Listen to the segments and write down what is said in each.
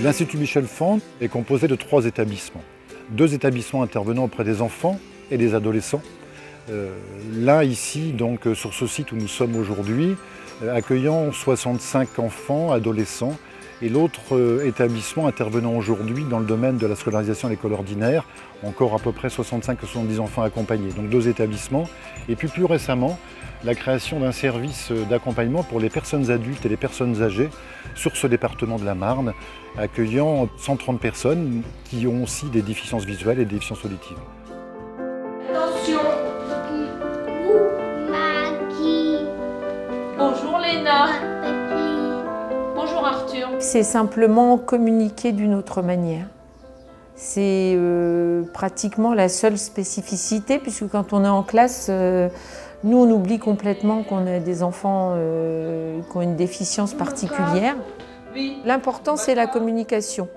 L'Institut Michel Font est composé de 3 établissements. 2 établissements intervenant auprès des enfants et des adolescents. L'un ici, donc sur ce site où nous sommes aujourd'hui, accueillant 65 enfants, adolescents, et l'autre établissement intervenant aujourd'hui dans le domaine de la scolarisation à l'école ordinaire, encore à peu près 65 à 70 enfants accompagnés. Donc 2 établissements. Et puis plus récemment, la création d'un service d'accompagnement pour les personnes adultes et les personnes âgées sur ce département de la Marne, accueillant 130 personnes qui ont aussi des déficiences visuelles et des déficiences auditives. Attention. Bonjour Léna. Bonjour Arthur. C'est simplement communiquer d'une autre manière. C'est pratiquement la seule spécificité, puisque quand on est en classe, nous on oublie complètement qu'on a des enfants qui ont une déficience particulière. L'important c'est la communication.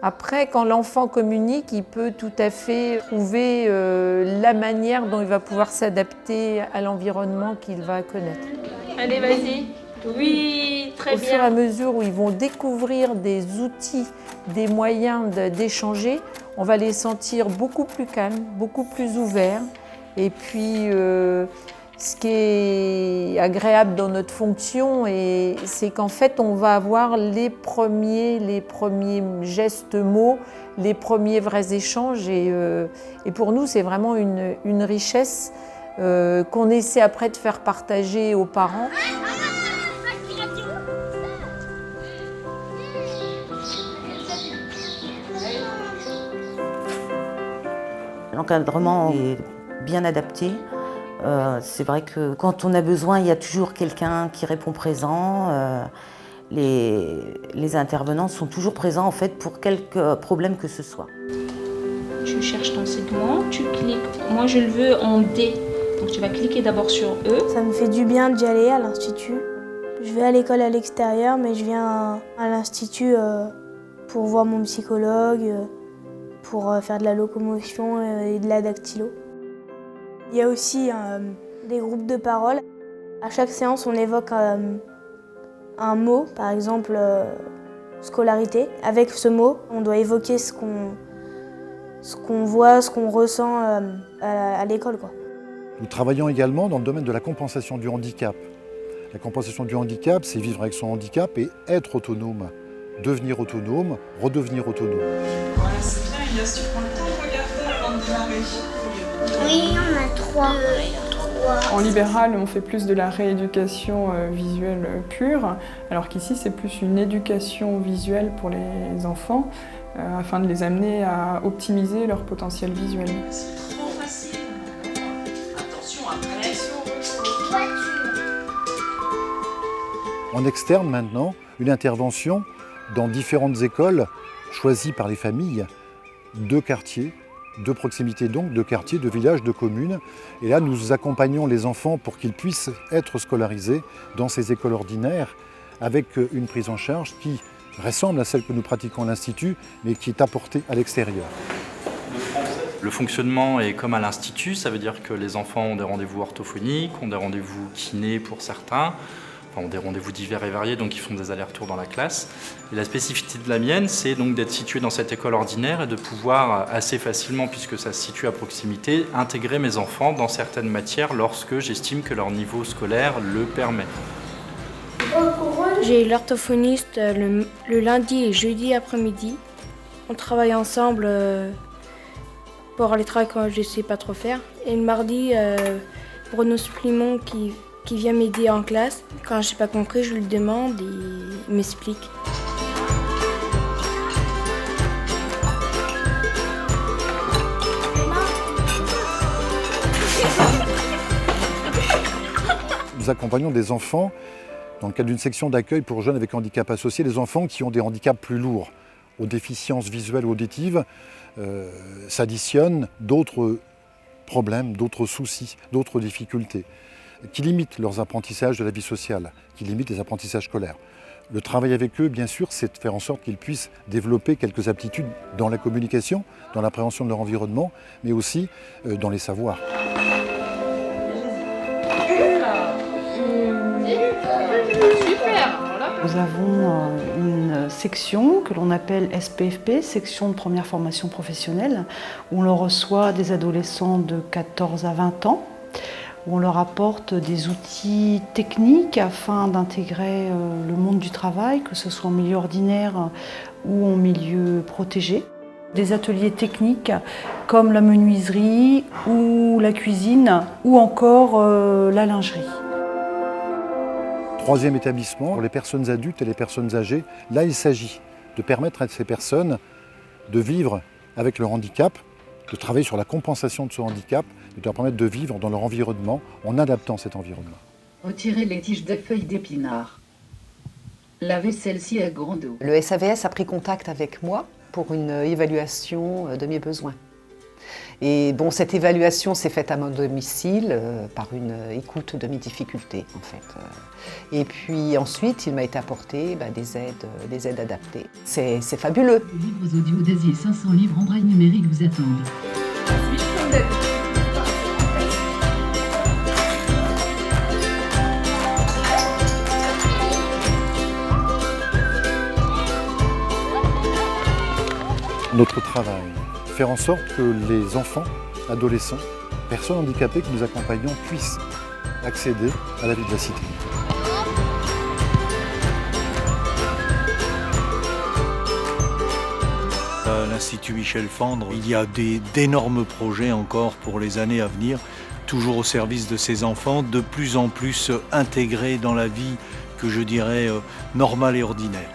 Après, quand l'enfant communique, il peut tout à fait trouver la manière dont il va pouvoir s'adapter à l'environnement qu'il va connaître. Allez, vas-y. Oui, très bien. Au fur et à mesure où ils vont découvrir des outils, des moyens d'échanger, on va les sentir beaucoup plus calmes, beaucoup plus ouverts. Et puis, ce qui est agréable dans notre fonction, c'est qu'en fait, on va avoir les premiers gestes mots, les premiers vrais échanges. Et pour nous, c'est vraiment une richesse qu'on essaie après de faire partager aux parents. L'encadrement est bien adapté. C'est vrai que quand on a besoin, il y a toujours quelqu'un qui répond présent. Les intervenants sont toujours présents en fait pour quelque problème que ce soit. Tu cherches ton segment, tu cliques. Moi, je le veux en D. Donc, tu vas cliquer d'abord sur E. Ça me fait du bien d'y aller à l'Institut. Je vais à l'école à l'extérieur, mais je viens à l'Institut pour voir mon psychologue, pour faire de la locomotion et de la dactylo. Il y a aussi des groupes de parole. À chaque séance, on évoque un mot, par exemple scolarité. Avec ce mot, on doit évoquer ce qu'on voit, ce qu'on ressent à l'école, quoi. Nous travaillons également dans le domaine de la compensation du handicap. La compensation du handicap, c'est vivre avec son handicap et être autonome. Devenir autonome, redevenir autonome. Voilà, c'est bien, Elias, tu prends le temps de regarder avant de démarrer. Oui, on a 3. En libéral, on fait plus de la rééducation visuelle pure, alors qu'ici, c'est plus une éducation visuelle pour les enfants, afin de les amener à optimiser leur potentiel visuel. C'est trop facile. Attention après. En externe maintenant, une intervention dans différentes écoles choisies par les familles de quartiers, de proximité donc, de quartiers, de villages, de communes. Et là, nous accompagnons les enfants pour qu'ils puissent être scolarisés dans ces écoles ordinaires avec une prise en charge qui ressemble à celle que nous pratiquons à l'Institut, mais qui est apportée à l'extérieur. Le fonctionnement est comme à l'Institut, ça veut dire que les enfants ont des rendez-vous orthophoniques, ont des rendez-vous kinés pour certains, ont des rendez-vous divers et variés, donc ils font des allers-retours dans la classe. Et la spécificité de la mienne, c'est donc d'être situé dans cette école ordinaire et de pouvoir assez facilement, puisque ça se situe à proximité, intégrer mes enfants dans certaines matières lorsque j'estime que leur niveau scolaire le permet. J'ai l'orthophoniste le lundi et jeudi après-midi. On travaille ensemble pour les travaux que je ne sais pas trop faire. Et le mardi, Bruno Splimon qui vient m'aider en classe. Quand je n'ai pas compris, je lui demande et il m'explique. Nous accompagnons des enfants dans le cadre d'une section d'accueil pour jeunes avec handicap associé, des enfants qui ont des handicaps plus lourds. Aux déficiences visuelles ou auditives s'additionnent d'autres problèmes, d'autres soucis, d'autres difficultés qui limitent leurs apprentissages de la vie sociale, qui limitent les apprentissages scolaires. Le travail avec eux, bien sûr, c'est de faire en sorte qu'ils puissent développer quelques aptitudes dans la communication, dans l'appréhension de leur environnement, mais aussi dans les savoirs. Super. Nous avons une section que l'on appelle SPFP, section de première formation professionnelle, où l'on reçoit des adolescents de 14 à 20 ans, où on leur apporte des outils techniques afin d'intégrer le monde du travail, que ce soit en milieu ordinaire ou en milieu protégé. Des ateliers techniques comme la menuiserie ou la cuisine ou encore la lingerie. Troisième établissement, pour les personnes adultes et les personnes âgées, là il s'agit de permettre à ces personnes de vivre avec leur handicap, de travailler sur la compensation de ce handicap, et de leur permettre de vivre dans leur environnement en adaptant cet environnement. Retirer les tiges de feuilles d'épinards. Laver celles-ci à grande eau. Le SAVS a pris contact avec moi pour une évaluation de mes besoins. Et bon, cette évaluation s'est faite à mon domicile par une écoute de mes difficultés en fait. Et puis ensuite, il m'a été apporté des aides adaptées. C'est fabuleux. Les livres audio d'Asie et 500 livres en braille numérique vous attendent. Notre travail, faire en sorte que les enfants, adolescents, personnes handicapées que nous accompagnons puissent accéder à la vie de la cité. À l'Institut Michel Fandre, il y a d'énormes projets encore pour les années à venir, toujours au service de ces enfants, de plus en plus intégrés dans la vie que je dirais normale et ordinaire.